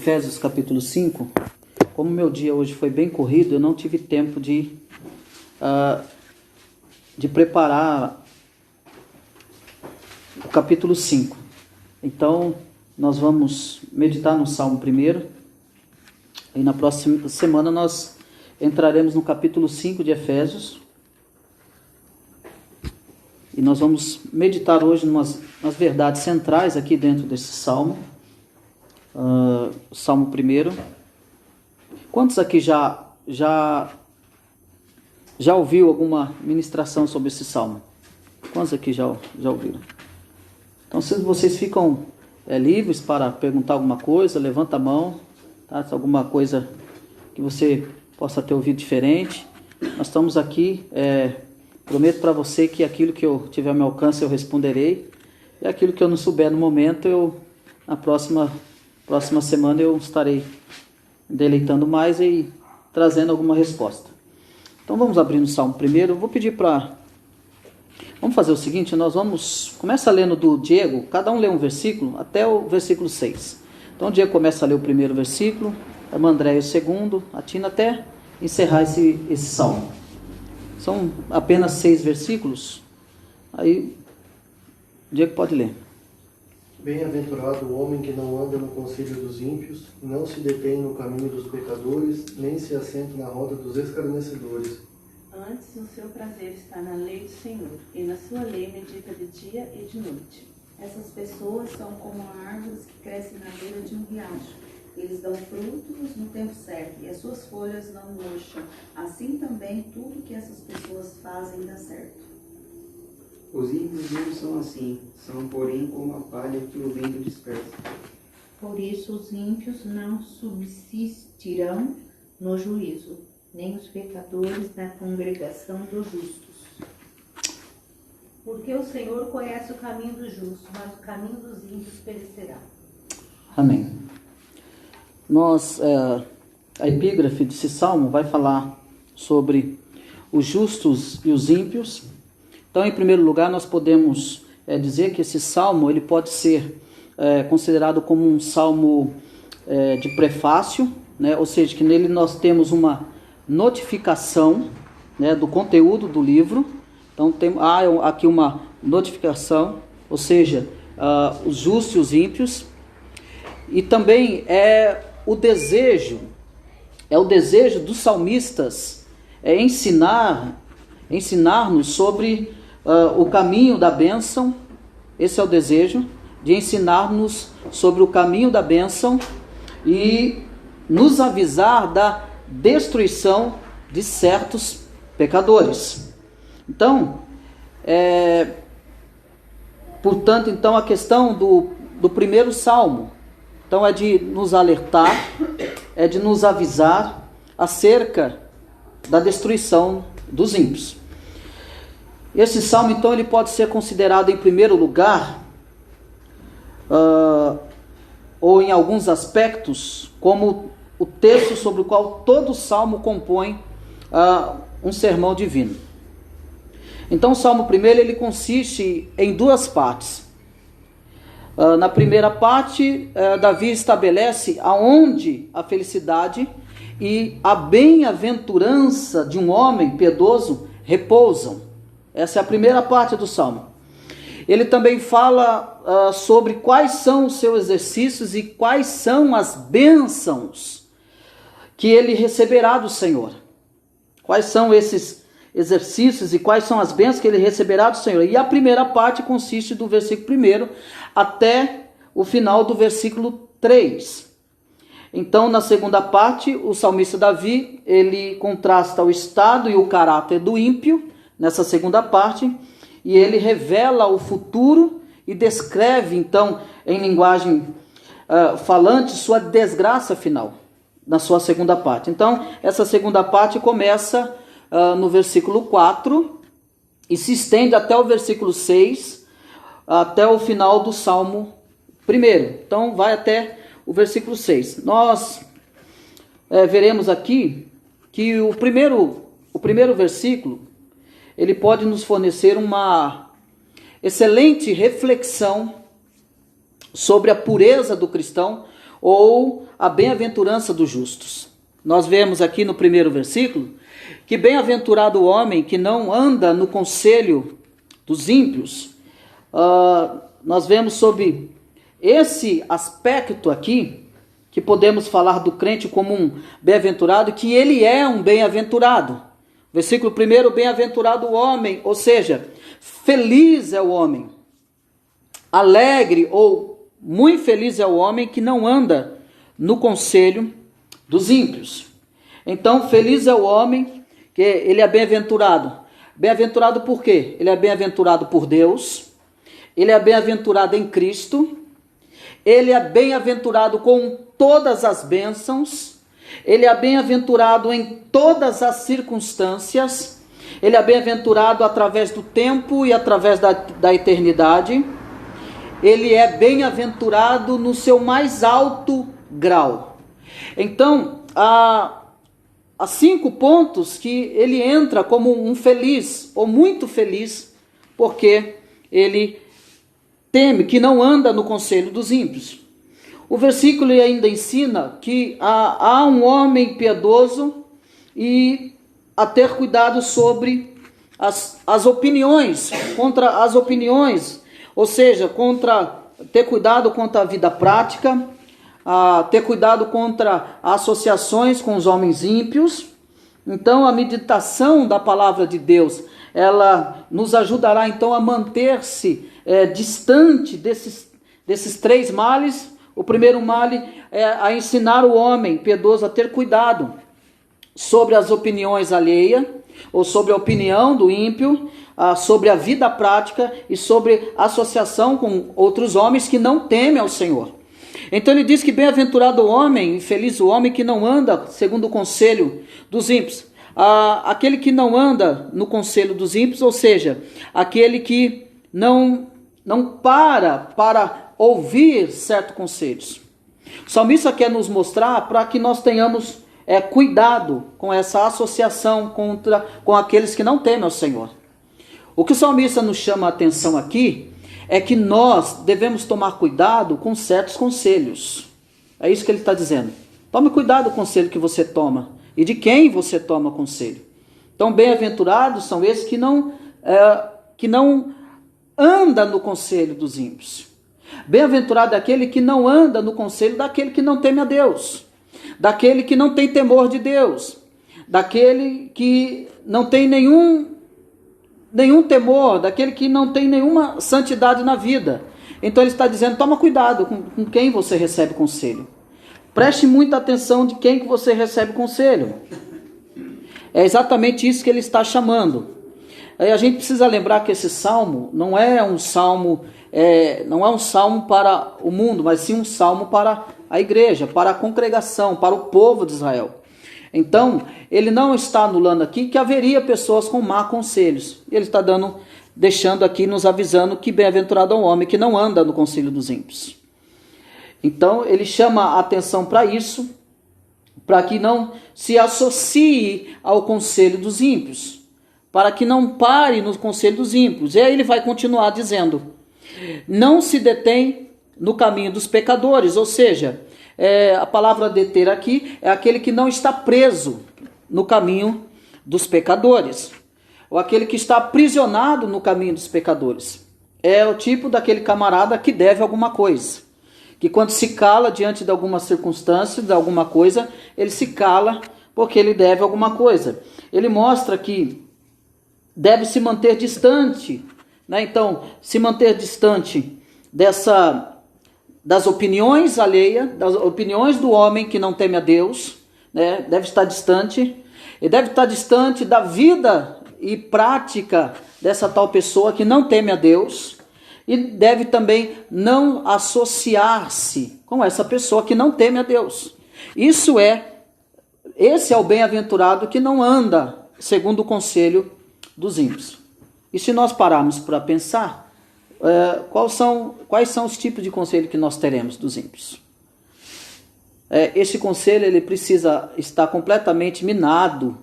Efésios capítulo 5. Como meu dia hoje foi bem corrido, eu não tive tempo de preparar o capítulo 5. Então, nós vamos meditar no Salmo primeiro. E na próxima semana nós entraremos no capítulo 5 de Efésios. E nós vamos meditar hoje nas verdades centrais aqui dentro desse Salmo. Salmo 1. Quantos aqui já ouviu alguma ministração sobre esse Salmo? Quantos aqui já ouviram? Então, se vocês ficam livres para perguntar alguma coisa, levanta a mão, tá? Se alguma coisa que você possa ter ouvido diferente. Nós estamos aqui, prometo para você que aquilo que eu tiver ao meu alcance eu responderei, e aquilo que eu não souber no momento, na próxima semana eu estarei deleitando mais e trazendo alguma resposta. Então vamos abrir no Salmo 1. Eu vou pedir vamos fazer o seguinte, começa lendo do Diego, cada um lê um versículo, até o versículo 6. Então o Diego começa a ler o primeiro versículo, a irmã Andréia o segundo, a Tina até encerrar esse Salmo. São apenas 6 versículos, aí o Diego pode ler. Bem-aventurado o homem que não anda no conselho dos ímpios, não se detém no caminho dos pecadores, nem se assenta na roda dos escarnecedores. Antes o seu prazer está na lei do Senhor, e na sua lei medita de dia e de noite. Essas pessoas são como árvores que crescem na beira de um riacho. Eles dão frutos no tempo certo, e as suas folhas não murcham. Assim também tudo que essas pessoas fazem dá certo. Os ímpios não são assim, são porém como a palha que o vento dispersa. Por isso os ímpios não subsistirão no juízo, nem os pecadores na congregação dos justos. Porque o Senhor conhece o caminho dos justos, mas o caminho dos ímpios perecerá. Amém. A epígrafe desse salmo vai falar sobre os justos e os ímpios. Então, em primeiro lugar, nós podemos dizer que esse salmo ele pode ser considerado como um salmo de prefácio, né? Ou seja, que nele nós temos uma notificação, né, do conteúdo do livro. Então, há aqui uma notificação, ou seja, os justos e os ímpios. E também o desejo dos salmistas ensinar-nos sobre o caminho da bênção. Esse é o desejo, de ensinar-nos sobre o caminho da bênção e nos avisar da destruição de certos pecadores. Então, portanto, a questão do primeiro salmo, então, é de nos alertar, é de nos avisar acerca da destruição dos ímpios. Esse salmo, então, ele pode ser considerado, em primeiro lugar, ou em alguns aspectos, como o texto sobre o qual todo o salmo compõe um sermão divino. Então, o salmo primeiro, ele consiste em 2 partes. Na primeira parte, Davi estabelece aonde a felicidade e a bem-aventurança de um homem piedoso repousam. Essa é a primeira parte do salmo. Ele também fala sobre quais são os seus exercícios e quais são as bênçãos que ele receberá do Senhor. Quais são esses exercícios e quais são as bênçãos que ele receberá do Senhor. E a primeira parte consiste do versículo 1 até o final do versículo 3. Então, na segunda parte, o salmista Davi, ele contrasta o estado e o caráter do ímpio, nessa segunda parte, e ele revela o futuro e descreve, então, em linguagem falante, sua desgraça final, na sua segunda parte. Então, essa segunda parte começa no versículo 4 e se estende até o versículo 6, até o final do Salmo 1. Então vai até o versículo 6. Nós veremos aqui que o primeiro versículo ele pode nos fornecer uma excelente reflexão sobre a pureza do cristão, ou a bem-aventurança dos justos. Nós vemos aqui no primeiro versículo que bem-aventurado o homem que não anda no conselho dos ímpios. Nós vemos sobre esse aspecto aqui, que podemos falar do crente como um bem-aventurado, que ele é um bem-aventurado. Versículo 1, bem-aventurado o homem, ou seja, feliz é o homem, alegre ou muito feliz é o homem que não anda no conselho dos ímpios. Então, feliz é o homem que ele é bem-aventurado. Bem-aventurado por quê? Ele é bem-aventurado por Deus, ele é bem-aventurado em Cristo, ele é bem-aventurado com todas as bênçãos, ele é bem-aventurado em todas as circunstâncias, ele é bem-aventurado através do tempo e através da eternidade, ele é bem-aventurado no seu mais alto grau. Então, há 5 pontos que ele entra como um feliz, ou muito feliz, porque ele teme, que não anda no conselho dos ímpios. O versículo ainda ensina que há um homem piedoso e a ter cuidado sobre as opiniões, contra as opiniões, ou seja, ter cuidado contra a vida prática, ter cuidado contra associações com os homens ímpios. Então, a meditação da palavra de Deus, ela nos ajudará então a manter-se distante desses 3 males. O primeiro mal é a ensinar o homem piedoso a ter cuidado sobre as opiniões alheias, ou sobre a opinião do ímpio, sobre a vida prática e sobre a associação com outros homens que não temem ao Senhor. Então ele diz que bem-aventurado o homem, feliz o homem que não anda segundo o conselho dos ímpios. Aquele que não anda no conselho dos ímpios, ou seja, aquele que não para ouvir certos conselhos. O salmista quer nos mostrar para que nós tenhamos cuidado com essa associação com aqueles que não temem ao Senhor. O que o salmista nos chama a atenção aqui é que nós devemos tomar cuidado com certos conselhos. É isso que ele está dizendo. Tome cuidado com o conselho que você toma e de quem você toma conselho. Então, bem-aventurados são esses que não anda no conselho dos ímpios. Bem-aventurado é aquele que não anda no conselho daquele que não teme a Deus, daquele que não tem temor de Deus, daquele que não tem nenhum temor, daquele que não tem nenhuma santidade na vida. Então ele está dizendo, toma cuidado com quem você recebe conselho. Preste muita atenção de quem que você recebe conselho. É exatamente isso que ele está chamando. Aí a gente precisa lembrar que esse salmo não é um salmo para o mundo, mas sim um salmo para a igreja, para a congregação, para o povo de Israel. Então, ele não está anulando aqui que haveria pessoas com má conselhos. Ele está deixando aqui, nos avisando que bem-aventurado é o homem que não anda no conselho dos ímpios. Então, ele chama a atenção para isso, para que não se associe ao conselho dos ímpios, para que não pare no conselho dos ímpios. E aí ele vai continuar dizendo, não se detém no caminho dos pecadores, ou seja, a palavra deter aqui é aquele que não está preso no caminho dos pecadores, ou aquele que está aprisionado no caminho dos pecadores. É o tipo daquele camarada que deve alguma coisa, que quando se cala diante de alguma circunstância, de alguma coisa, ele se cala porque ele deve alguma coisa. Ele mostra que deve se manter distante, né? Então, se manter distante das opiniões alheias, das opiniões do homem que não teme a Deus, né? Deve estar distante, e deve estar distante da vida e prática dessa tal pessoa que não teme a Deus, e deve também não associar-se com essa pessoa que não teme a Deus. Esse é o bem-aventurado que não anda segundo o conselho dos ímpios. E se nós pararmos para pensar, quais são os tipos de conselho que nós teremos dos ímpios? Esse conselho ele precisa estar completamente minado.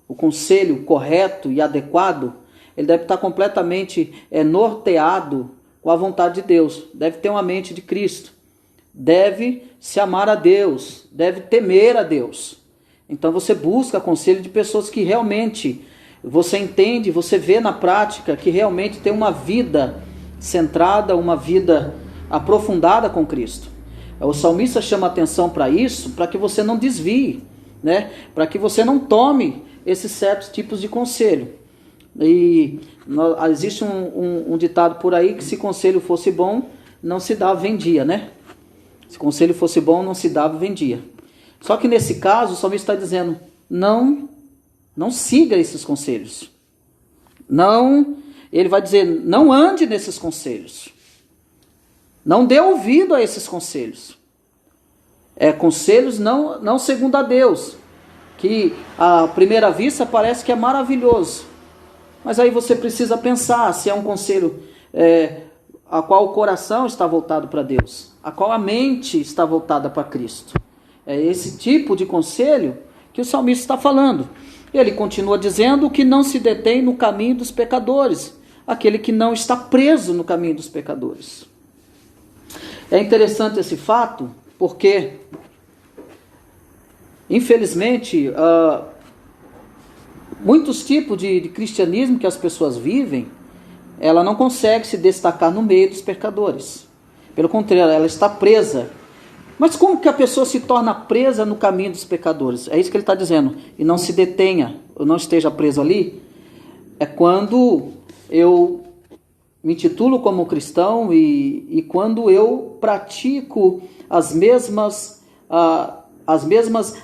O conselho correto e adequado, ele deve estar completamente norteado com a vontade de Deus. Deve ter uma mente de Cristo. deve se amar a Deus, deve temer a Deus. Então você busca conselho de pessoas que realmente você entende, você vê na prática que realmente tem uma vida centrada, uma vida aprofundada com Cristo. O salmista chama atenção para isso, para que você não desvie, né? Para que você não tome esses certos tipos de conselho. E existe um ditado por aí que se conselho fosse bom, não se dava, vendia, né? Se conselho fosse bom, não se dava, vendia. Só que nesse caso, o salmista está dizendo, não siga esses conselhos. Não, ele vai dizer, não ande nesses conselhos. Não dê ouvido a esses conselhos. Conselhos não segundo a Deus, que à primeira vista parece que é maravilhoso. Mas aí você precisa pensar se é um conselho a qual o coração está voltado para Deus, a qual a mente está voltada para Cristo. É esse tipo de conselho que o salmista está falando. Ele continua dizendo que não se detém no caminho dos pecadores, aquele que não está preso no caminho dos pecadores. É interessante esse fato, porque, infelizmente, muitos tipos de cristianismo que as pessoas vivem, ela não consegue se destacar no meio dos pecadores. Pelo contrário, ela está presa. Mas como que a pessoa se torna presa no caminho dos pecadores? É isso que ele está dizendo. E não se detenha, ou não esteja preso ali. É quando eu me intitulo como cristão e quando eu pratico as mesmas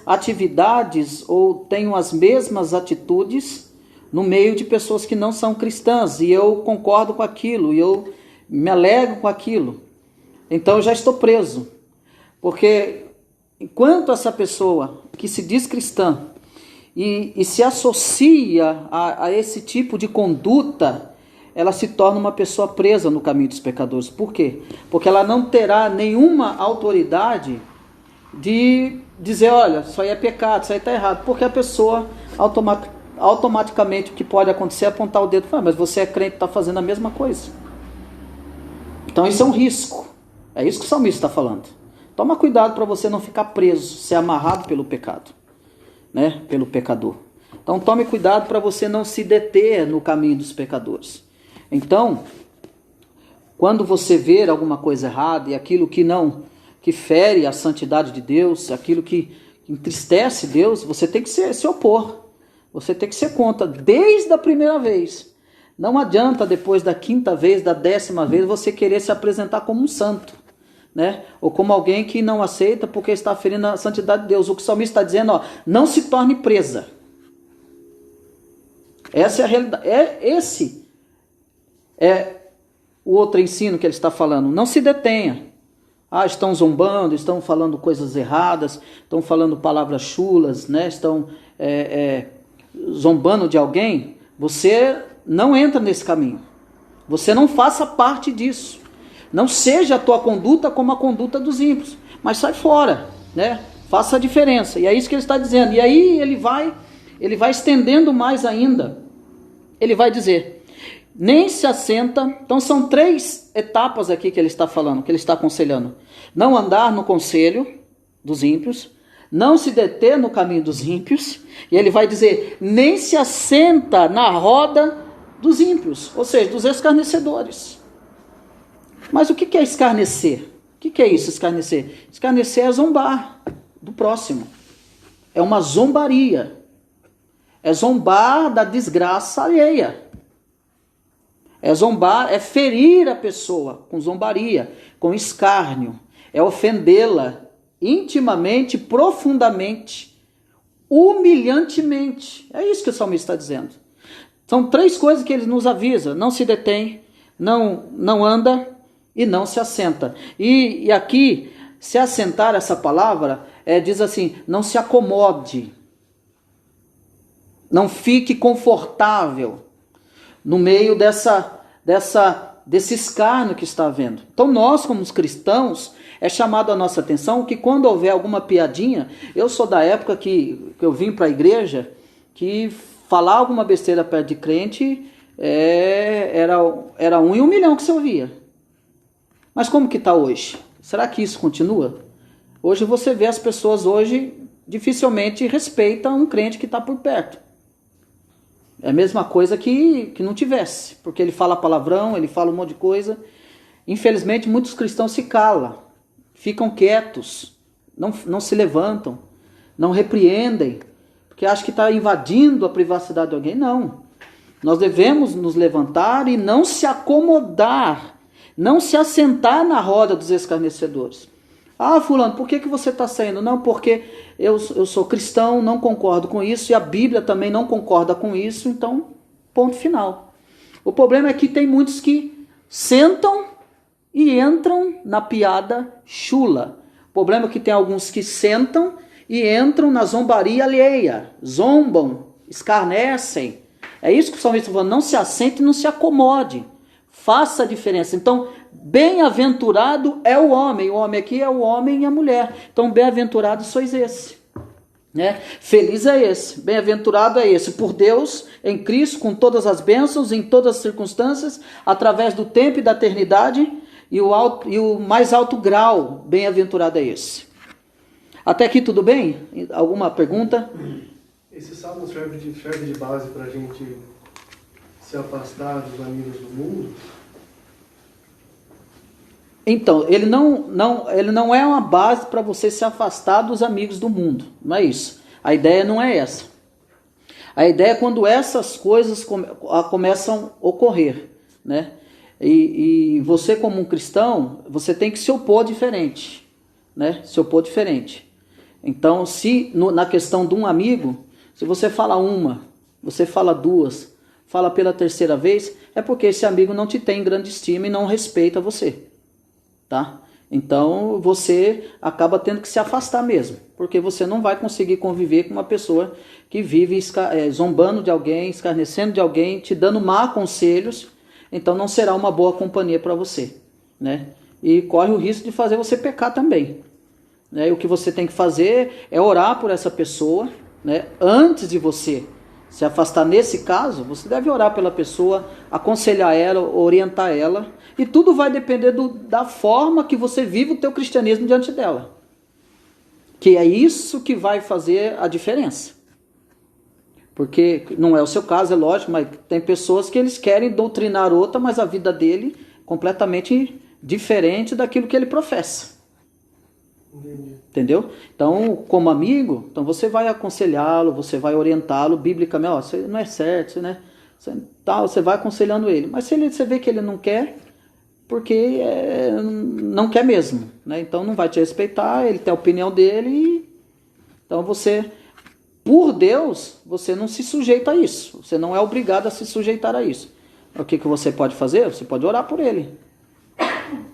atividades ou tenho as mesmas atitudes no meio de pessoas que não são cristãs, e eu concordo com aquilo, e eu me alegro com aquilo. Então eu já estou preso, porque enquanto essa pessoa que se diz cristã e se associa a esse tipo de conduta, ela se torna uma pessoa presa no caminho dos pecadores. Por quê? Porque ela não terá nenhuma autoridade de dizer, olha, isso aí é pecado, isso aí está errado, porque a pessoa automaticamente o que pode acontecer é apontar o dedo e falar, mas você é crente, está fazendo a mesma coisa. Então isso é um risco. É isso que o salmista está falando. Toma cuidado para você não ficar preso, ser amarrado pelo pecado, né? Pelo pecador. Então tome cuidado para você não se deter no caminho dos pecadores. Então, quando você ver alguma coisa errada e aquilo que fere a santidade de Deus, aquilo que entristece Deus, você tem que se opor. Você tem que ser contra, desde a primeira vez. Não adianta depois da 5ª vez, da 10ª vez, você querer se apresentar como um santo, né? Ou como alguém que não aceita porque está ferindo a santidade de Deus. O que o salmista está dizendo, não se torne presa. Essa é a realidade. Esse é o outro ensino que ele está falando. Não se detenha. Estão zombando, estão falando coisas erradas, estão falando palavras chulas, né? Estão zombando de alguém. Você não entra nesse caminho. Você não faça parte disso. Não seja a tua conduta como a conduta dos ímpios, mas sai fora, né? Faça a diferença. E é isso que ele está dizendo. E aí ele vai estendendo mais ainda. Ele vai dizer, nem se assenta. Então são 3 etapas aqui que ele está falando, que ele está aconselhando. Não andar no conselho dos ímpios, não se deter no caminho dos ímpios, e ele vai dizer, nem se assenta na roda dos ímpios, ou seja, dos escarnecedores. Mas o que é escarnecer? O que é isso, escarnecer? Escarnecer é zombar do próximo. É uma zombaria. É zombar da desgraça alheia. É zombar, é ferir a pessoa com zombaria, com escárnio. É ofendê-la intimamente, profundamente, humilhantemente. É isso que o salmista está dizendo. São 3 coisas que ele nos avisa. Não se detém, não anda e não se assenta. E aqui, se assentar, essa palavra, diz assim, não se acomode. Não fique confortável no meio desse escárnio que está havendo. Então nós, como os cristãos, é chamado a nossa atenção que quando houver alguma piadinha, eu sou da época que eu vim para a igreja, que falar alguma besteira perto de crente era 1 em 1 milhão que você ouvia. Mas como que está hoje? Será que isso continua? Hoje você vê as pessoas hoje dificilmente respeitam um crente que está por perto. É a mesma coisa que não tivesse, porque ele fala palavrão, ele fala um monte de coisa. Infelizmente muitos cristãos se calam, ficam quietos, não se levantam, não repreendem, porque acham que está invadindo a privacidade de alguém. Não. Nós devemos nos levantar e não se acomodar, não se assentar na roda dos escarnecedores. Ah, fulano, por que você está saindo? Não, porque eu sou cristão, não concordo com isso, e a Bíblia também não concorda com isso, então, ponto final. O problema é que tem muitos que sentam e entram na piada chula. O problema é que tem alguns que sentam e entram na zombaria alheia, zombam, escarnecem. É isso que o salmista está falando, não se assente e não se acomode, faça a diferença. Então, bem-aventurado é o homem aqui é o homem e a mulher, então bem-aventurado sois esse, né? Feliz é esse, bem-aventurado é esse, por Deus, em Cristo, com todas as bênçãos, em todas as circunstâncias, através do tempo e da eternidade, e o mais alto grau, bem-aventurado é esse. Até aqui tudo bem? Alguma pergunta? Esse salmo serve de base para a gente se afastar dos amigos do mundo? Então, ele não é uma base para você se afastar dos amigos do mundo. Não é isso. A ideia não é essa. A ideia é quando essas coisas começam a ocorrer, né? E você, como um cristão, você tem que se opor diferente, né? Se opor diferente. Então, se na questão de um amigo, se você fala uma, você fala duas, fala pela terceira vez, é porque esse amigo não te tem em grande estima e não respeita você. Tá? Então você acaba tendo que se afastar mesmo, porque você não vai conseguir conviver com uma pessoa que vive zombando de alguém, escarnecendo de alguém, te dando má conselhos, então não será uma boa companhia para você, né? E corre o risco de fazer você pecar também, né? E o que você tem que fazer é orar por essa pessoa, né? Antes de você se afastar. Nesse caso, você deve orar pela pessoa, aconselhar ela, orientar ela, e tudo vai depender da forma que você vive o teu cristianismo diante dela. Que é isso que vai fazer a diferença. Porque não é o seu caso, é lógico, mas tem pessoas que eles querem doutrinar outra, mas a vida dele é completamente diferente daquilo que ele professa. Entendeu? Então, como amigo, então você vai aconselhá-lo, você vai orientá-lo biblicamente. Ó, você não é certo, né? Você vai aconselhando ele. Mas se você vê que ele não quer, porque não quer mesmo, né? Então não vai te respeitar, ele tem a opinião dele. Então você, por Deus, você não se sujeita a isso. Você não é obrigado a se sujeitar a isso. O que você pode fazer? Você pode orar por ele.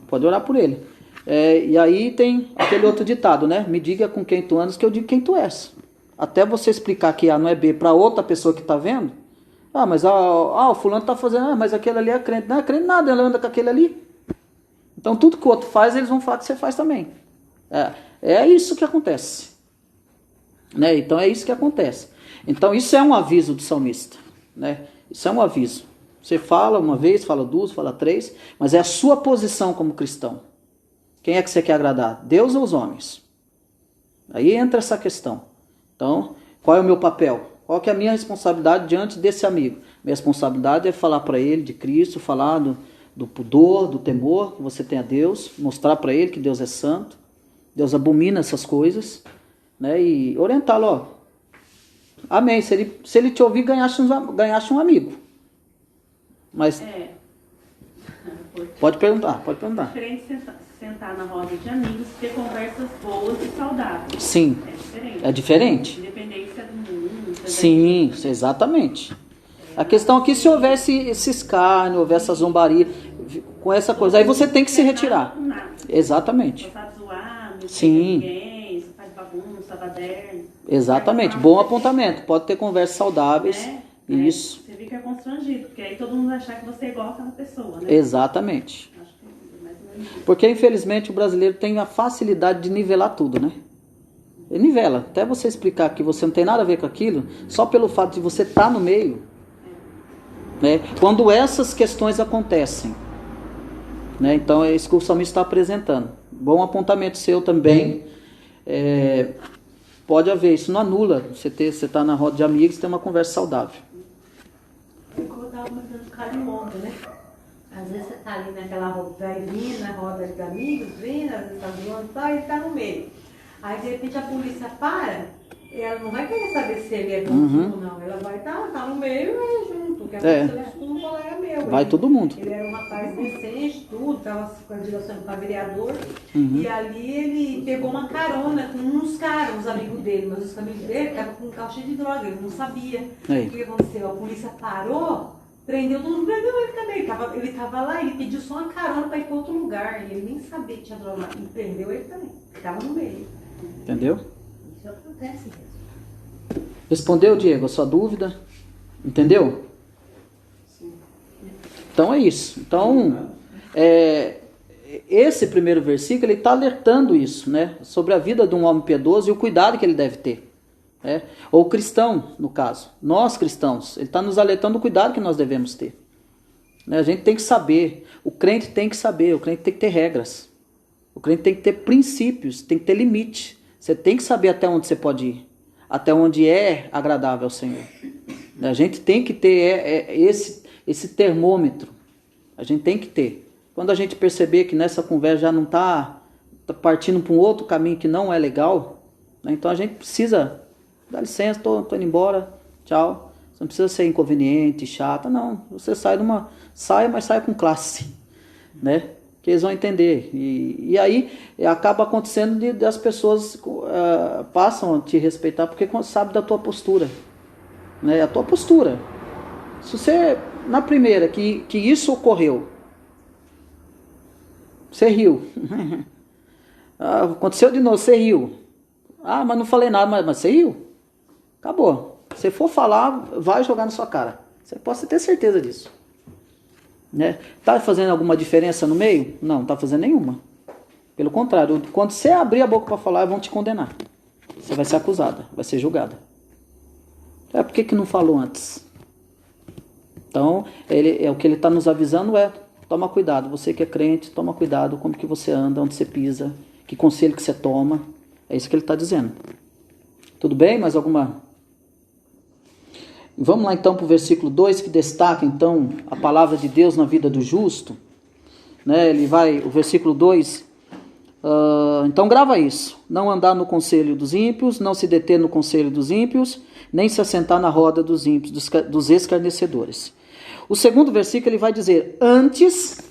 Pode orar por ele. E aí tem aquele outro ditado, né? Me diga com quem tu andas que eu digo quem tu és. Até você explicar que A não é B para outra pessoa que está vendo. Mas o fulano está fazendo, mas aquele ali é crente. Não é crente nada, ele anda com aquele ali. Então tudo que o outro faz, eles vão falar que você faz também. É isso que acontece, né? Então é isso que acontece. Então isso é um aviso do salmista, né? Isso é um aviso. Você fala uma vez, fala duas, fala três, mas é a sua posição como cristão. Quem é que você quer agradar? Deus ou os homens? Aí entra essa questão. Então, qual é o meu papel? Qual que é a minha responsabilidade diante desse amigo? Minha responsabilidade é falar para ele de Cristo, falar do pudor, do temor que você tem a Deus, mostrar para ele que Deus é santo, Deus abomina essas coisas, né? E orientá-lo, ó. Amém. Se ele te ouvir, ganhaste um amigo. Mas pode perguntar. É diferente sentar na roda de amigos, ter conversas boas e saudáveis. Sim. É diferente. Independente se é do mundo. Sim, exatamente. A questão aqui, se houvesse esse escárnio, houvesse essa zombaria, com essa coisa, aí você tem que se retirar. Exatamente. Você sabe zoar, não Sim. ninguém, você faz bagunça, baderno. Exatamente. Bom apontamento. Pode ter conversas saudáveis. Isso. Você fica constrangido, porque aí todo mundo vai achar que você é igual àquela pessoa, né? Exatamente. Acho que é mais ou menos isso. Porque, infelizmente, o brasileiro tem a facilidade de nivelar tudo, né? Ele nivela. Até você explicar que você não tem nada a ver com aquilo, só pelo fato de você estar no meio, né? Quando essas questões acontecem, né? Então é isso que o salmista está apresentando. Bom apontamento seu também. Pode haver, isso não anula. Você está na roda de amigos, tem uma conversa saudável. Como eu estava mandando carinhoso, né? Às vezes você está ali naquela roda, vai vindo na roda de amigos, vindo, às vezes está zoando e tal, e ele está no meio. Aí de repente a polícia para, ela não vai querer saber se ele é bonzinho ou não. Ela vai estar no meio e vai junto, porque a polícia leva tudo um colega meu. Vai todo mundo. Ele era um rapaz decente, tudo, estava se candidatando para vereador. E ali ele pegou uma carona com uns caras, os amigos dele, mas os amigos dele estavam com um carro cheio de droga, ele não sabia. O que aconteceu? A polícia parou, prendeu todo mundo, prendeu ele também. Ele estava lá, ele pediu só uma carona para ir para outro lugar, e ele nem sabia que tinha droga lá. E prendeu ele também, estava no meio. Entendeu? Isso acontece mesmo. Respondeu, Diego, a sua dúvida? Entendeu? Sim. Então é isso. Então, esse primeiro versículo, ele está alertando isso, né? Sobre a vida de um homem piedoso e o cuidado que ele deve ter. Ou cristão, no caso. Nós cristãos. Ele está nos alertando o cuidado que nós devemos ter. A gente tem que saber. O crente tem que saber. O crente tem que ter regras. O crente tem que ter princípios. Tem que ter limite. Você tem que saber até onde você pode ir. Até onde é agradável ao Senhor. A gente tem que ter esse termômetro. A gente tem que ter. Quando a gente perceber que nessa conversa já não está partindo para um outro caminho que não é legal, né? Então a gente precisa dar licença, tô indo embora, tchau. Você não precisa ser inconveniente, chata, não. Você saia, mas saia com classe, né? Que eles vão entender. E aí acaba acontecendo das pessoas passam a te respeitar porque sabe da tua postura, né? A tua postura. Se você, na primeira, que isso ocorreu, você riu. Aconteceu de novo, você riu. Mas não falei nada, mas você riu. Acabou. Se for falar, vai jogar na sua cara. Você pode ter certeza disso. Né? Tá fazendo alguma diferença no meio? Não, não tá fazendo nenhuma. Pelo contrário, quando você abrir a boca para falar, vão te condenar. Você vai ser acusada, vai ser julgada. Por que não falou antes? Então, o que ele está nos avisando toma cuidado. Você que é crente, toma cuidado como que você anda, onde você pisa, que conselho que você toma. É isso que ele está dizendo. Tudo bem? Mais alguma? Vamos lá então para o versículo 2, que destaca então a palavra de Deus na vida do justo. Né? O versículo 2, então grava isso. Não andar no conselho dos ímpios, não se deter no conselho dos ímpios, nem se assentar na roda dos ímpios, dos escarnecedores. O segundo versículo ele vai dizer, antes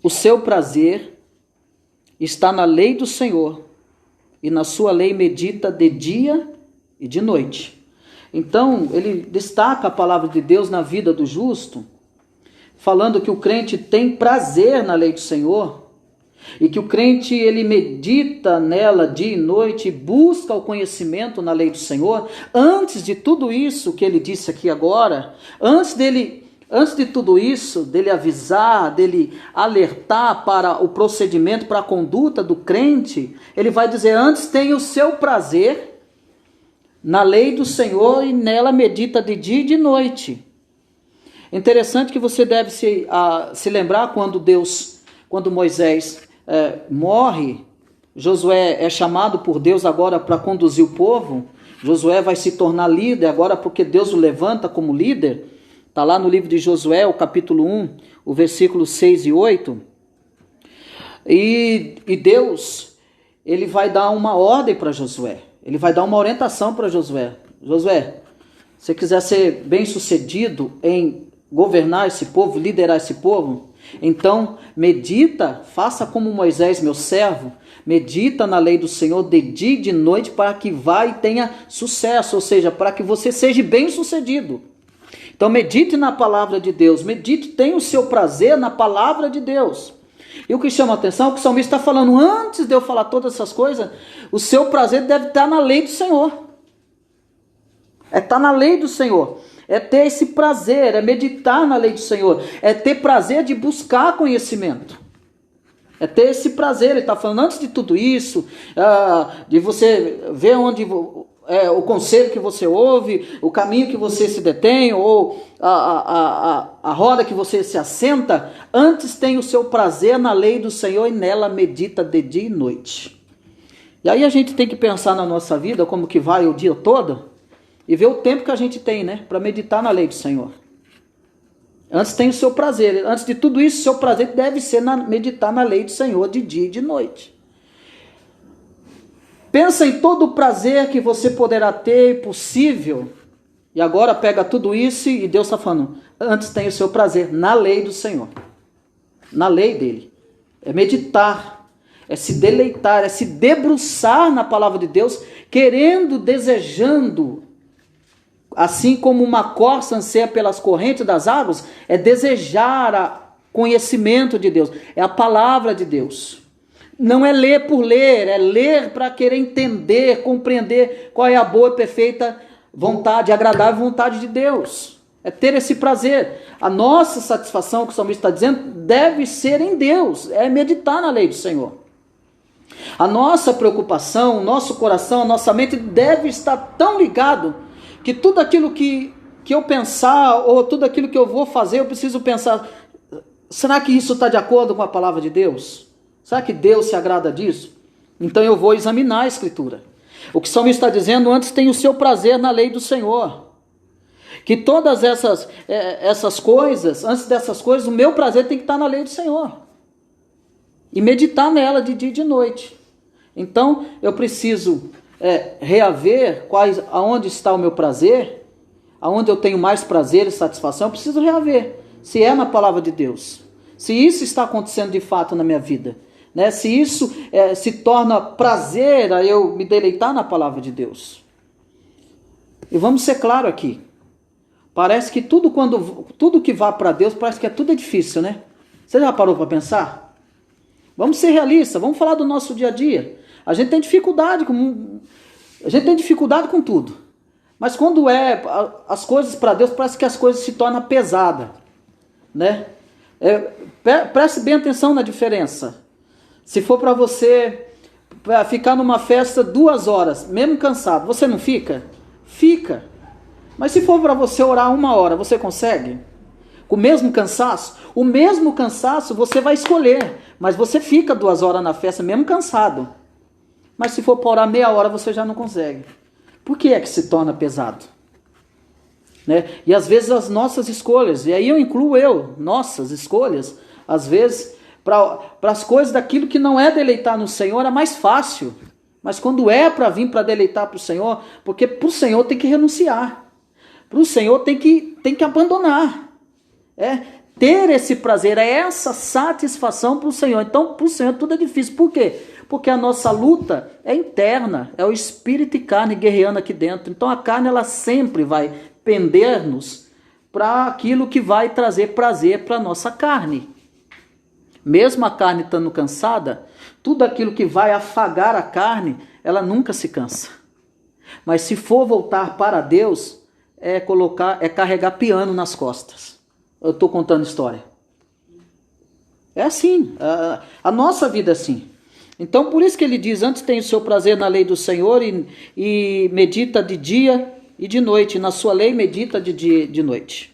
o seu prazer está na lei do Senhor, e na sua lei medita de dia e de noite. Então, ele destaca a palavra de Deus na vida do justo, falando que o crente tem prazer na lei do Senhor, e que o crente ele medita nela dia e noite, e busca o conhecimento na lei do Senhor. Antes de tudo isso que ele disse aqui agora, antes de tudo isso, dele avisar, dele alertar para o procedimento, para a conduta do crente, ele vai dizer, antes tem o seu prazer na lei do Senhor e nela medita de dia e de noite. Interessante que você deve se lembrar quando Moisés morre, Josué é chamado por Deus agora para conduzir o povo, Josué vai se tornar líder agora porque Deus o levanta como líder. Está lá no livro de Josué, o capítulo 1, o versículo 6 e 8. E Deus, ele vai dar uma ordem para Josué. Ele vai dar uma orientação para Josué. Josué, se você quiser ser bem sucedido em governar esse povo, liderar esse povo, então medita, faça como Moisés, meu servo, medita na lei do Senhor de dia e de noite para que vá e tenha sucesso, ou seja, para que você seja bem sucedido. Então medite na palavra de Deus, tenha o seu prazer na palavra de Deus. E o que chama a atenção é que o salmista está falando, antes de eu falar todas essas coisas, o seu prazer deve estar na lei do Senhor. Estar na lei do Senhor. É ter esse prazer, é meditar na lei do Senhor. É ter prazer de buscar conhecimento. É ter esse prazer, ele está falando, antes de tudo isso, de você ver onde o conselho que você ouve, o caminho que você se detém, ou a roda que você se assenta, antes tem o seu prazer na lei do Senhor e nela medita de dia e noite. E aí a gente tem que pensar na nossa vida, como que vai o dia todo, e ver o tempo que a gente tem, né, para meditar na lei do Senhor. Antes tem o seu prazer, antes de tudo isso, o seu prazer deve ser meditar na lei do Senhor de dia e de noite. Pensa em todo o prazer que você poderá ter possível, e agora pega tudo isso e Deus está falando, antes tem o seu prazer na lei do Senhor, na lei dele. É meditar, é se deleitar, é se debruçar na palavra de Deus, querendo, desejando, assim como uma corça anseia pelas correntes das águas, é desejar o conhecimento de Deus, é a palavra de Deus. Não é ler por ler, é ler para querer entender, compreender qual é a boa e perfeita vontade, agradável vontade de Deus. É ter esse prazer. A nossa satisfação, que o salmista está dizendo, deve ser em Deus, é meditar na lei do Senhor. A nossa preocupação, o nosso coração, a nossa mente deve estar tão ligado que tudo aquilo que eu pensar, ou tudo aquilo que eu vou fazer, eu preciso pensar, será que isso está de acordo com a palavra de Deus? Será que Deus se agrada disso? Então eu vou examinar a Escritura. O que o salmista está dizendo, antes tem o seu prazer na lei do Senhor. Que todas essas coisas, antes dessas coisas, o meu prazer tem que estar na lei do Senhor. E meditar nela de dia e de noite. Então eu preciso reaver aonde está o meu prazer, aonde eu tenho mais prazer e satisfação, eu preciso reaver. Se é na palavra de Deus. Se isso está acontecendo de fato na minha vida. Né? Se isso se torna prazer a eu me deleitar na palavra de Deus. E vamos ser claro aqui. Parece que tudo que vá para Deus, parece que tudo é difícil, né? Você já parou para pensar? Vamos ser realistas, vamos falar do nosso dia a dia. A gente tem dificuldade com tudo. Mas quando as coisas para Deus, parece que as coisas se tornam pesadas. Né? Preste bem atenção na diferença. Se for para você ficar numa festa 2 horas, mesmo cansado, você não fica? Fica. Mas se for para você orar 1 hora, você consegue? Com o mesmo cansaço? O mesmo cansaço você vai escolher, mas você fica 2 horas na festa, mesmo cansado. Mas se for para orar meia hora, você já não consegue. Por que é que se torna pesado? Né? E às vezes as nossas escolhas, e aí eu incluo nossas escolhas, às vezes para as coisas daquilo que não é deleitar no Senhor é mais fácil. Mas quando é para vir para deleitar para o Senhor, porque para o Senhor tem que renunciar. Para o Senhor tem que abandonar. Ter esse prazer, essa satisfação para o Senhor. Então para o Senhor tudo é difícil. Por quê? Porque a nossa luta é interna, é o espírito e carne guerreando aqui dentro. Então a carne ela sempre vai pender-nos para aquilo que vai trazer prazer para a nossa carne. Mesmo a carne estando cansada, tudo aquilo que vai afagar a carne, ela nunca se cansa. Mas se for voltar para Deus, é carregar piano nas costas. Eu estou contando história. É assim, a nossa vida é assim. Então por isso que ele diz, antes tem o seu prazer na lei do Senhor e medita de dia e de noite, na sua lei medita de dia e de noite.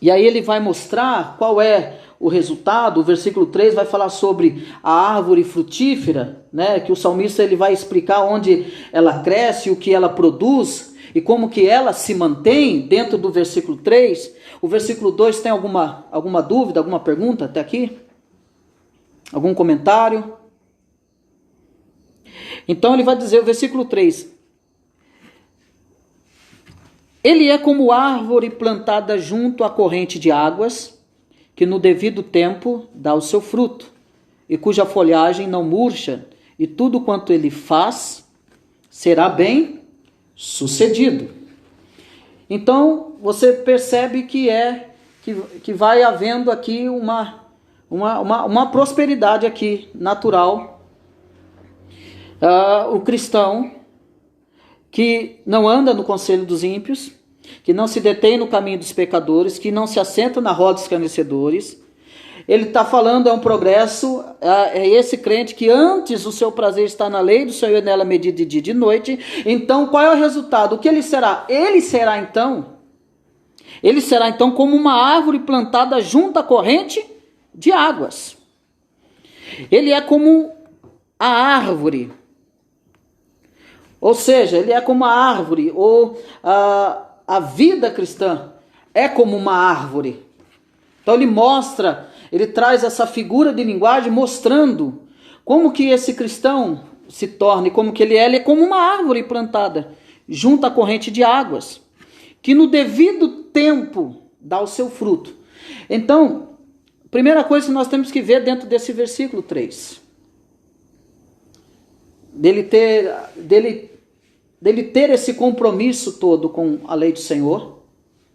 E aí ele vai mostrar qual é o resultado. O versículo 3 vai falar sobre a árvore frutífera, né? Que o salmista ele vai explicar onde ela cresce, o que ela produz e como que ela se mantém dentro do versículo 3. O versículo 2 tem alguma dúvida, alguma pergunta até aqui? Algum comentário? Então ele vai dizer o versículo 3. Ele é como árvore plantada junto à corrente de águas, que no devido tempo dá o seu fruto, e cuja folhagem não murcha, e tudo quanto ele faz será bem sucedido. Então você percebe que vai havendo aqui uma prosperidade aqui natural. O cristão que não anda no conselho dos ímpios, que não se detém no caminho dos pecadores, que não se assenta na roda dos escarnecedores, ele está falando, é um progresso, é esse crente que antes o seu prazer está na lei do Senhor e nela medida de dia e de noite. Então qual é o resultado? O que ele será? Ele será então como uma árvore plantada junto à corrente de águas. Ele é como a árvore, ou seja, ele é como a árvore, ou a vida cristã é como uma árvore. Então ele traz essa figura de linguagem mostrando como que esse cristão se torna, e como que ele é como uma árvore plantada junto à corrente de águas, que no devido tempo dá o seu fruto. Então, primeira coisa que nós temos que ver dentro desse versículo 3, dele ter esse compromisso todo com a lei do Senhor,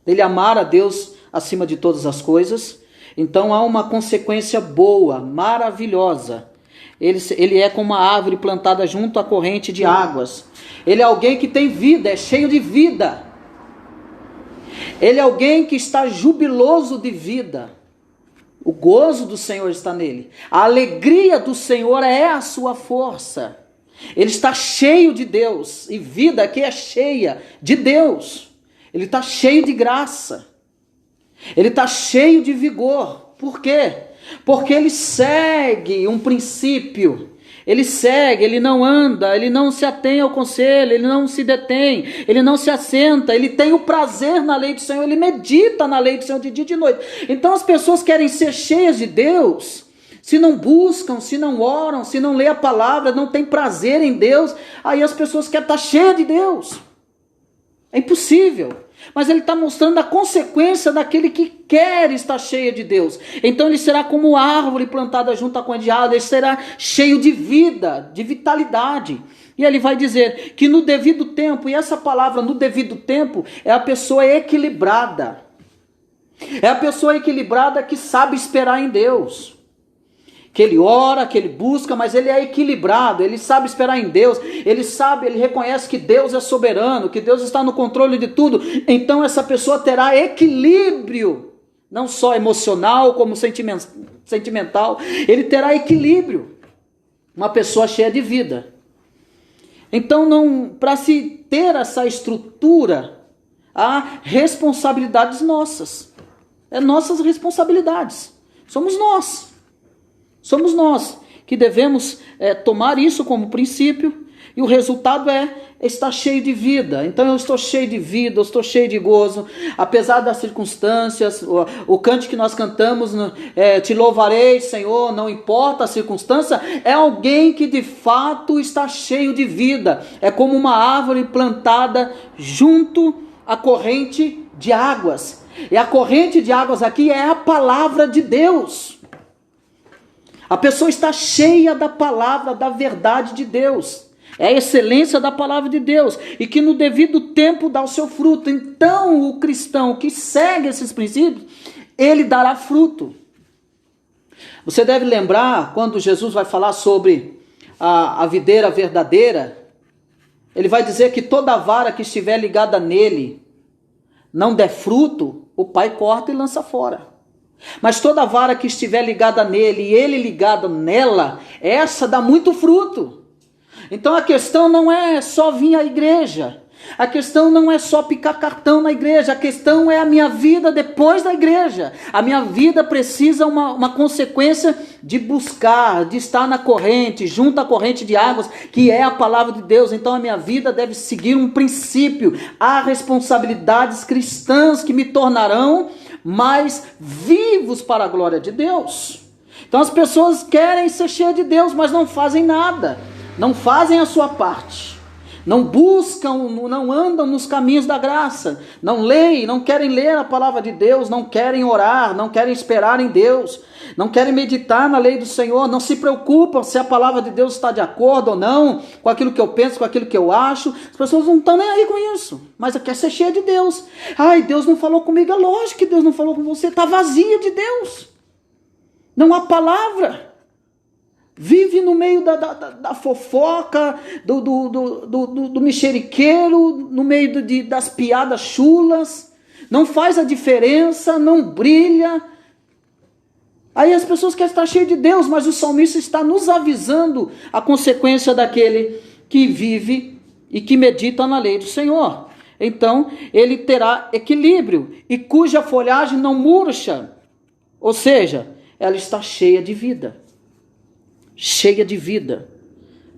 dele amar a Deus acima de todas as coisas. Então há uma consequência boa, maravilhosa. Ele é como uma árvore plantada junto à corrente de águas. Ele é alguém que tem vida, é cheio de vida. Ele é alguém que está jubiloso de vida. O gozo do Senhor está nele. A alegria do Senhor é a sua força. Ele está cheio de Deus. E vida aqui é cheia de Deus. Ele está cheio de graça. Ele está cheio de vigor. Por quê? Porque ele segue um princípio. Ele segue, ele não anda, ele não se atém ao conselho, ele não se detém, ele não se assenta, ele tem o prazer na lei do Senhor, ele medita na lei do Senhor de dia e de noite. Então as pessoas querem ser cheias de Deus, se não buscam, se não oram, se não lê a palavra, não tem prazer em Deus, aí as pessoas querem estar cheias de Deus. É impossível. Mas ele está mostrando a consequência daquele que quer estar cheio de Deus. Então ele será como árvore plantada junto à corrente de água, ele será cheio de vida, de vitalidade. E ele vai dizer que no devido tempo, e essa palavra no devido tempo é a pessoa equilibrada. É a pessoa equilibrada que sabe esperar em Deus. Que ele ora, que ele busca, mas ele é equilibrado, ele sabe esperar em Deus, ele reconhece que Deus é soberano, que Deus está no controle de tudo. Então essa pessoa terá equilíbrio, não só emocional como sentimental, ele terá equilíbrio, uma pessoa cheia de vida. Então para se ter essa estrutura, há responsabilidades nossas, nossas responsabilidades, somos nós que devemos tomar isso como princípio, e o resultado é estar cheio de vida. Então eu estou cheio de vida, eu estou cheio de gozo, apesar das circunstâncias. O cântico que nós cantamos, te louvarei, Senhor, não importa a circunstância, é alguém que de fato está cheio de vida, é como uma árvore plantada junto à corrente de águas, e a corrente de águas aqui é a palavra de Deus. A pessoa está cheia da palavra, da verdade de Deus. É a excelência da palavra de Deus. E que no devido tempo dá o seu fruto. Então o cristão que segue esses princípios, ele dará fruto. Você deve lembrar, quando Jesus vai falar sobre a videira verdadeira, ele vai dizer que toda vara que estiver ligada nele não der fruto, o Pai corta e lança fora. Mas toda vara que estiver ligada nele e ele ligado nela, essa dá muito fruto. Então a questão não é só vir à igreja, a questão não é só picar cartão na igreja, a questão é a minha vida depois da igreja. A minha vida precisa uma consequência de buscar, de estar na corrente, junto à corrente de águas, que é a palavra de Deus. Então a minha vida deve seguir um princípio. Há responsabilidades cristãs que me tornarão mais vivos para a glória de Deus. Então as pessoas querem ser cheias de Deus, mas não fazem nada, não fazem a sua parte, não buscam, não andam nos caminhos da graça, não leem, não querem ler a palavra de Deus, não querem orar, não querem esperar em Deus, não querem meditar na lei do Senhor, não se preocupam se a palavra de Deus está de acordo ou não com aquilo que eu penso, com aquilo que eu acho. As pessoas não estão nem aí com isso, mas quer ser cheia de Deus. Ai, Deus não falou comigo. É lógico que Deus não falou com você, está vazia de Deus, não há palavra. Vive no meio da fofoca, do mexeriqueiro, no meio das piadas chulas, não faz a diferença, não brilha. Aí as pessoas querem estar cheias de Deus, mas o salmista está nos avisando a consequência daquele que vive e que medita na lei do Senhor. Então, ele terá equilíbrio e cuja folhagem não murcha. Ou seja, ela está cheia de vida. Cheia de vida.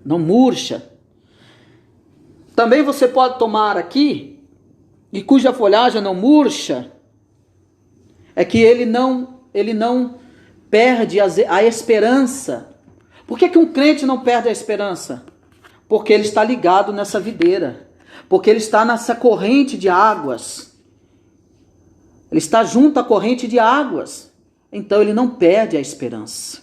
Não murcha. Também você pode tomar aqui, e cuja folhagem não murcha, é que ele não perde a esperança. Por que um crente não perde a esperança? Porque ele está ligado nessa videira. Porque ele está nessa corrente de águas. Ele está junto à corrente de águas. Então ele não perde a esperança.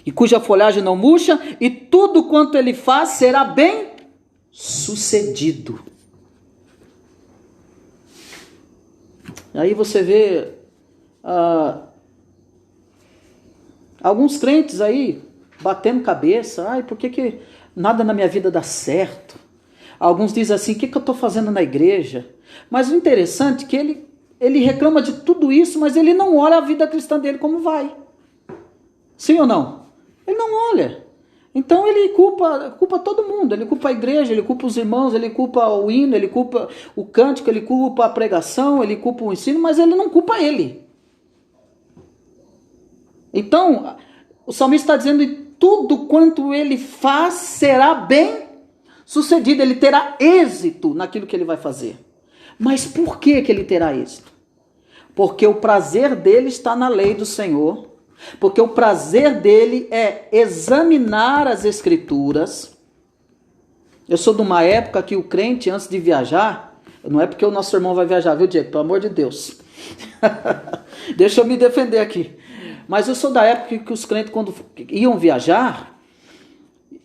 E cuja folhagem não murcha, e tudo quanto ele faz será bem sucedido. Aí você vê alguns crentes aí batendo cabeça. Ai, por que nada na minha vida dá certo? Alguns dizem assim, o que eu estou fazendo na igreja? Mas o interessante é que ele reclama de tudo isso, mas ele não olha a vida cristã dele como vai. Sim ou não? Ele não olha. Então ele culpa todo mundo. Ele culpa a igreja, ele culpa os irmãos, ele culpa o hino, ele culpa o cântico, ele culpa a pregação, ele culpa o ensino, mas ele não culpa ele. Então, o salmista está dizendo que tudo quanto ele faz será bem sucedido, ele terá êxito naquilo que ele vai fazer. Mas por que ele terá êxito? Porque o prazer dele está na lei do Senhor, porque o prazer dele é examinar as Escrituras. Eu sou de uma época que o crente, antes de viajar, não é porque o nosso irmão vai viajar, viu, Diego? Pelo amor de Deus. Deixa eu me defender aqui. Mas eu sou da época que os crentes, quando iam viajar,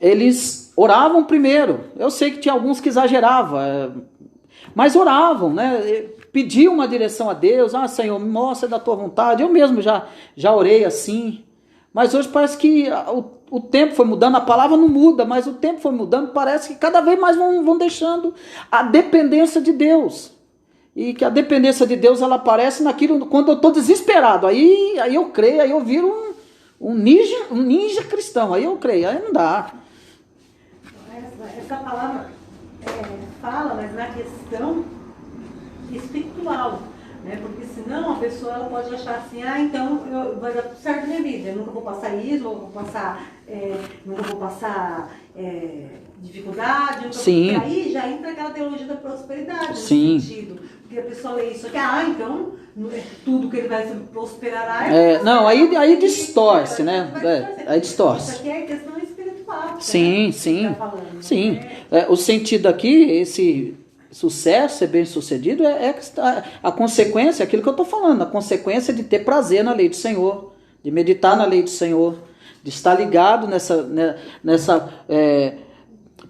eles oravam primeiro. Eu sei que tinha alguns que exageravam, mas oravam, né? Pediam uma direção a Deus. Ah, Senhor, me mostra da tua vontade. Eu mesmo já orei assim. Mas hoje parece que o tempo foi mudando, a palavra não muda, mas o tempo foi mudando. Parece que cada vez mais vão deixando a dependência de Deus. E que a dependência de Deus, ela aparece naquilo, quando eu estou desesperado. Aí eu creio, aí eu viro um ninja cristão. Aí eu creio, aí não dá. Essa palavra fala, mas na questão espiritual, né? Porque senão a pessoa ela pode achar assim, então vai dar tudo certo na minha vida, eu nunca vou passar isso, nunca vou passar dificuldade, Sim. Aí já entra aquela teologia da prosperidade, nesse Sim. sentido, porque a pessoa lê isso aqui, então tudo que ele vai prosperará. Não, aí distorce, né? Aí distorce. Isso aqui é questão espiritual. Sim, sim, sim. O sentido aqui, esse sucesso, ser bem sucedido, é a consequência, aquilo que eu estou falando, a consequência de ter prazer na lei do Senhor, de meditar na lei do Senhor, de estar ligado nessa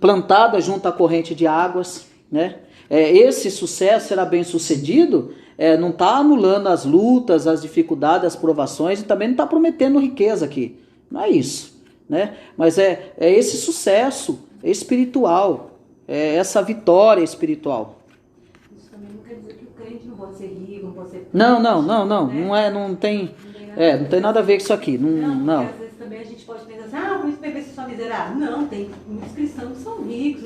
plantada junto à corrente de águas, né? Esse sucesso será bem sucedido, não está anulando as lutas, as dificuldades, as provações, e também não está prometendo riqueza aqui, não é isso, né? Mas é esse sucesso espiritual, essa vitória espiritual. Isso também não quer dizer que o crente não pode ser rico, não pode ser... Não tem nada a ver com isso aqui. Não. Porque às vezes também a gente pode pensar assim, por isso beber se só miserável. Não, tem muitos cristãos que são ricos,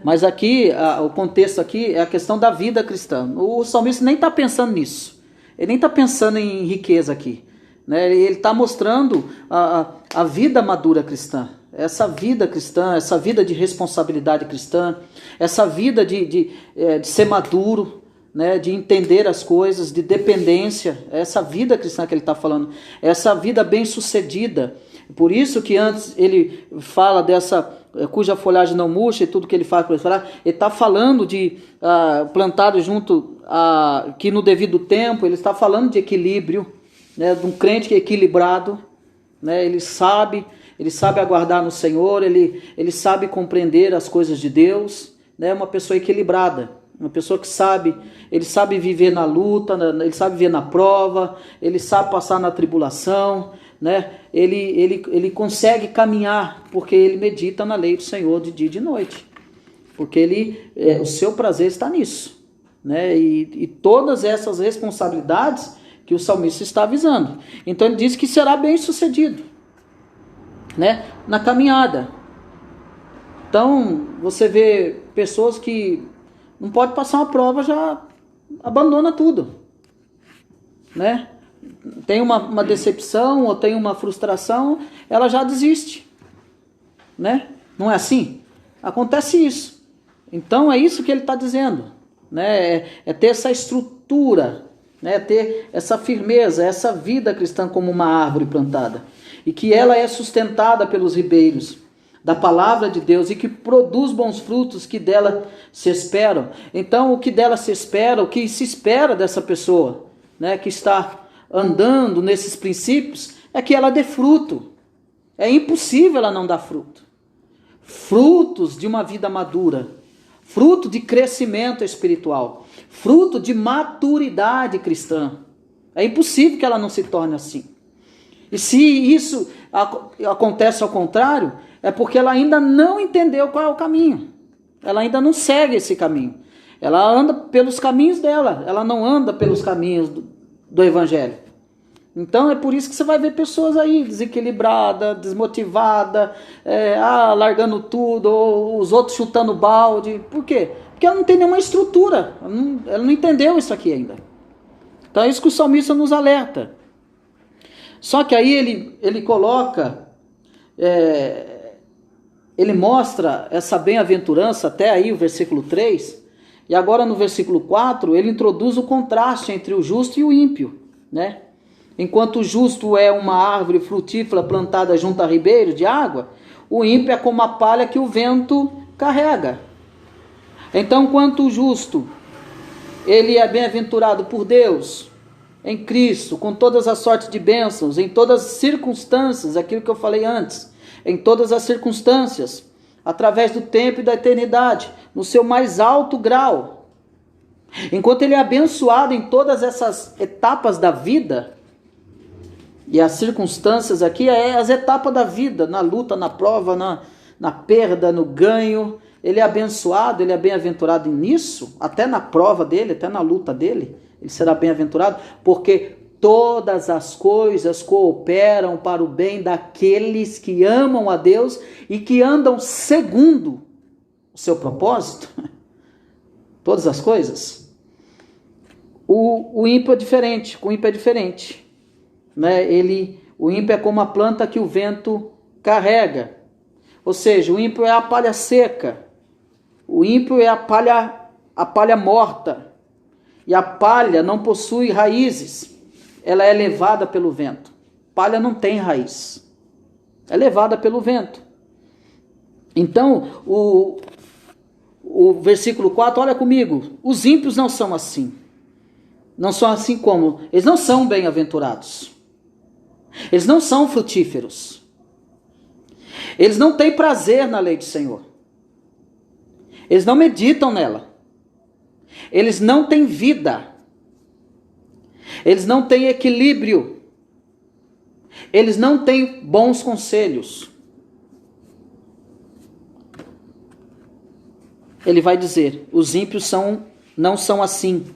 Mas aqui, o contexto aqui é a questão da vida cristã. O salmista nem está pensando nisso. Ele nem está pensando em riqueza aqui, né? Ele está mostrando a vida madura cristã. Essa vida cristã, essa vida de responsabilidade cristã, essa vida de ser maduro, né, de entender as coisas, de dependência, essa vida cristã que ele está falando, essa vida bem sucedida. Por isso que antes ele fala dessa, cuja folhagem não murcha e tudo que ele faz para ele está falando de plantado junto, que no devido tempo, ele está falando de equilíbrio, né, de um crente que é equilibrado, né, ele sabe aguardar no Senhor, ele sabe compreender as coisas de Deus, né? Uma pessoa equilibrada, uma pessoa que ele sabe viver na luta, ele sabe viver na prova, ele sabe passar na tribulação, né? Ele consegue caminhar, porque ele medita na lei do Senhor de dia e de noite, porque o seu prazer está nisso, né? E todas essas responsabilidades que o salmista está avisando. Então ele diz que será bem sucedido, né, na caminhada. Então você vê pessoas que não pode passar uma prova, já abandona tudo, né? Tem uma decepção ou tem uma frustração, ela já desiste, né? Não é assim? Acontece isso. Então é isso que ele está dizendo, né? É ter essa estrutura, né? Ter essa firmeza, essa vida cristã como uma árvore plantada, e que ela é sustentada pelos ribeiros da palavra de Deus e que produz bons frutos que dela se esperam. Então o que dela se espera, o que se espera dessa pessoa, né, que está andando nesses princípios, é que ela dê fruto. É impossível ela não dar fruto. Frutos de uma vida madura, fruto de crescimento espiritual, fruto de maturidade cristã. É impossível que ela não se torne assim. E se isso acontece ao contrário, é porque ela ainda não entendeu qual é o caminho. Ela ainda não segue esse caminho. Ela anda pelos caminhos dela, ela não anda pelos caminhos do Evangelho. Então é por isso que você vai ver pessoas aí desequilibradas, desmotivadas, largando tudo, ou os outros chutando balde. Por quê? Porque ela não tem nenhuma estrutura, ela não entendeu isso aqui ainda. Então é isso que o salmista nos alerta. Só que aí ele coloca, ele mostra essa bem-aventurança até aí o versículo 3, e agora no versículo 4 ele introduz o contraste entre o justo e o ímpio, né? Enquanto o justo é uma árvore frutífera plantada junto a ribeiro de água, o ímpio é como a palha que o vento carrega. Então, enquanto o justo, ele é bem-aventurado por Deus, em Cristo, com todas as sortes de bênçãos, em todas as circunstâncias, aquilo que eu falei antes, em todas as circunstâncias, através do tempo e da eternidade, no seu mais alto grau. Enquanto ele é abençoado em todas essas etapas da vida, e as circunstâncias aqui é as etapas da vida, na luta, na prova, na perda, no ganho. Ele é abençoado, ele é bem-aventurado nisso, até na prova dele, até na luta dele, ele será bem-aventurado, porque todas as coisas cooperam para o bem daqueles que amam a Deus e que andam segundo o seu propósito. Todas as coisas. O ímpio é diferente, né? O ímpio é como a planta que o vento carrega. Ou seja, o ímpio é a palha seca. O ímpio é a palha morta. E a palha não possui raízes. Ela é levada pelo vento. Palha não tem raiz. É levada pelo vento. Então, o versículo 4, olha comigo. Os ímpios não são assim. Não são assim como? Eles não são bem-aventurados. Eles não são frutíferos. Eles não têm prazer na lei do Senhor. Eles não meditam nela. Eles não têm vida. Eles não têm equilíbrio. Eles não têm bons conselhos. Ele vai dizer, os ímpios não são assim.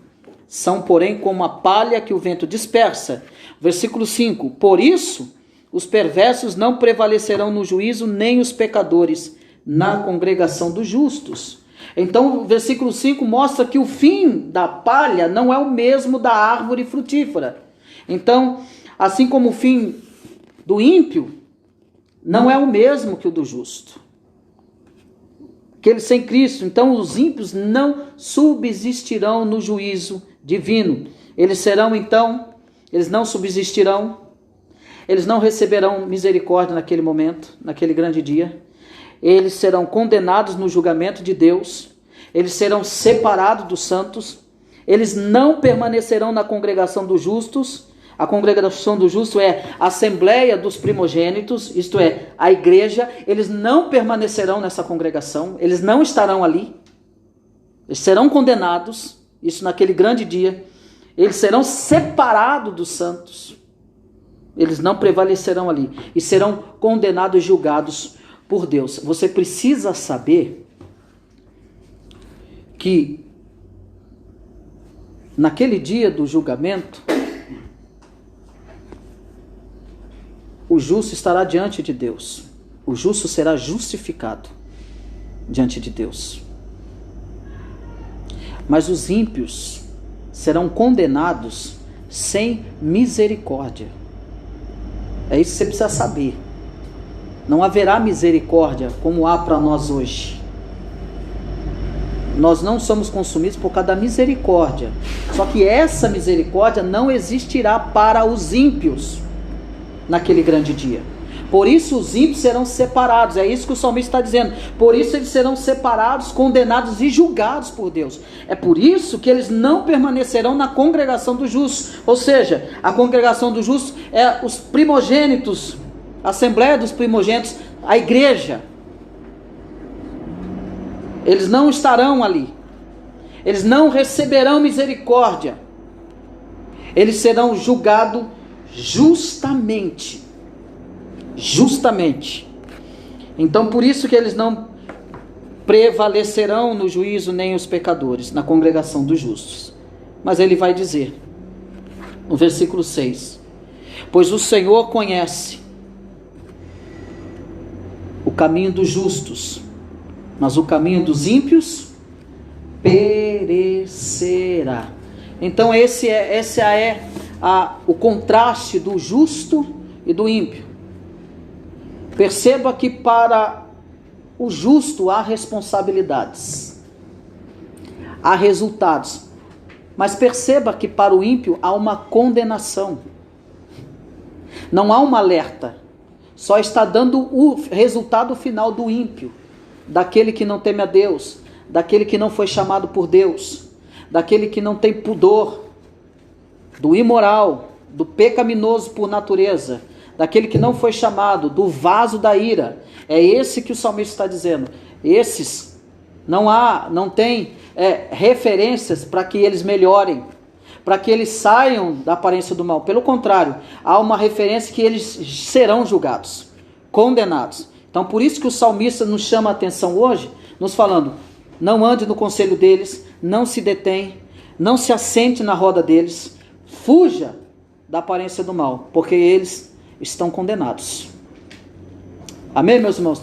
São, porém, como a palha que o vento dispersa. Versículo 5. Por isso, os perversos não prevalecerão no juízo, nem os pecadores na congregação dos justos. Então, o versículo 5 mostra que o fim da palha não é o mesmo da árvore frutífera. Então, assim como o fim do ímpio não é o mesmo que o do justo. Que ele sem Cristo, então os ímpios não subsistirão no juízo divino. Eles serão então, eles não subsistirão, eles não receberão misericórdia naquele momento, naquele grande dia. Eles serão condenados no julgamento de Deus, eles serão separados dos santos, eles não permanecerão na congregação dos justos. A congregação do justo é a assembleia dos primogênitos, isto é, a igreja. Eles não permanecerão nessa congregação, eles não estarão ali, eles serão condenados, isso naquele grande dia. Eles serão separados dos santos, eles não prevalecerão ali e serão condenados e julgados por Deus. Você precisa saber que naquele dia do julgamento, o justo estará diante de Deus. O justo será justificado diante de Deus. Mas os ímpios serão condenados sem misericórdia. É isso que você precisa saber. Não haverá misericórdia como há para nós hoje. Nós não somos consumidos por causa da misericórdia. Só que essa misericórdia não existirá para os ímpios naquele grande dia. Por isso os ímpios serão separados. É isso que o salmista está dizendo. Por isso eles serão separados, condenados e julgados por Deus. É por isso que eles não permanecerão na congregação dos justos. Ou seja, a congregação dos justos é os primogênitos, a assembleia dos primogênitos, a igreja. Eles não estarão ali. Eles não receberão misericórdia. Eles serão julgados justamente. Justamente. Então, por isso que eles não prevalecerão no juízo, nem os pecadores, na congregação dos justos. Mas ele vai dizer, no versículo 6, pois o Senhor conhece o caminho dos justos, mas o caminho dos ímpios perecerá. Então esse é o contraste do justo e do ímpio. Perceba que para o justo há responsabilidades, há resultados, mas perceba que para o ímpio há uma condenação. Não há um alerta, só está dando o resultado final do ímpio, daquele que não teme a Deus, daquele que não foi chamado por Deus, daquele que não tem pudor, do imoral, do pecaminoso por natureza, daquele que não foi chamado, do vaso da ira. É esse que o salmista está dizendo. Esses não tem referências para que eles melhorem, para que eles saiam da aparência do mal. Pelo contrário, há uma referência que eles serão julgados, condenados. Então por isso que o salmista nos chama a atenção hoje, nos falando, não ande no conselho deles, não se detém, não se assente na roda deles, fuja da aparência do mal, porque eles estão condenados. Amém, meus irmãos?